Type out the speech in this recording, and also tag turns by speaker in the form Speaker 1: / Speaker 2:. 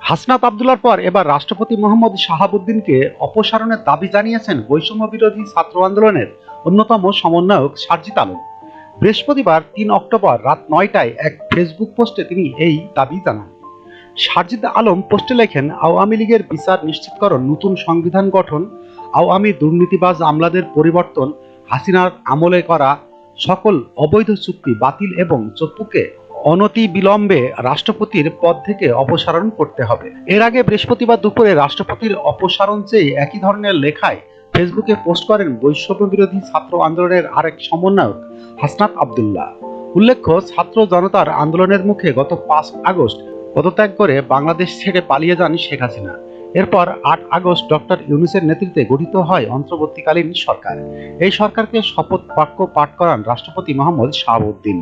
Speaker 1: হাসনাত আব্দুল্লার পর এবার রাষ্ট্রপতি মোহাম্মদ শাহাবুদ্দিনকে অপসারণের দাবি জানিয়েছেন বৈষম্য বিরোধী ছাত্র আন্দোলনের অন্যতম সমন্বয়ক সারজিদ আলম। বৃহস্পতিবার ৩ অক্টোবর রাত ৯টায় এক ফেসবুক পোস্টে তিনি এই দাবি জানান। সারজিদ আলম পোস্টে লেখেন, আওয়ামী লীগের বিচার নিশ্চিতকরণ, নতুন সংবিধান গঠন, আওয়ামী দুর্নীতিবাজ আমলাদের পরিবর্তন, হাসিনার আমলে করা সকল অবৈধ চুক্তি বাতিল এবং চপ্পুকে অনতিবিলম্বে রাষ্ট্রপতির পদ থেকে অপসারণ করতে হবে। এর আগে বৃহস্পতিবার দুপুরে রাষ্ট্রপতির অপসারণ চেয়ে একই ধরনের লেখায় ফেসবুকে পোস্ট করেন বৈষম্য বিরোধী ছাত্র আন্দোলনের আরেক সমন্বয়ক হাসনাত আব্দুল্লাহ। উল্লেখ্য, ছাত্র জনতার আন্দোলনের মুখে গত ৫ আগস্ট পদত্যাগ করে বাংলাদেশ ছেড়ে পালিয়ে যান শেখ হাসিনা। এরপর ৮ আগস্ট ডক্টর ইউনূসের নেতৃত্বে গঠিত হয় অন্তর্বর্তীকালীন সরকার। এই সরকারকে শপথ বাক্য পাঠ করান রাষ্ট্রপতি মোহাম্মদ শাহাবুদ্দিন।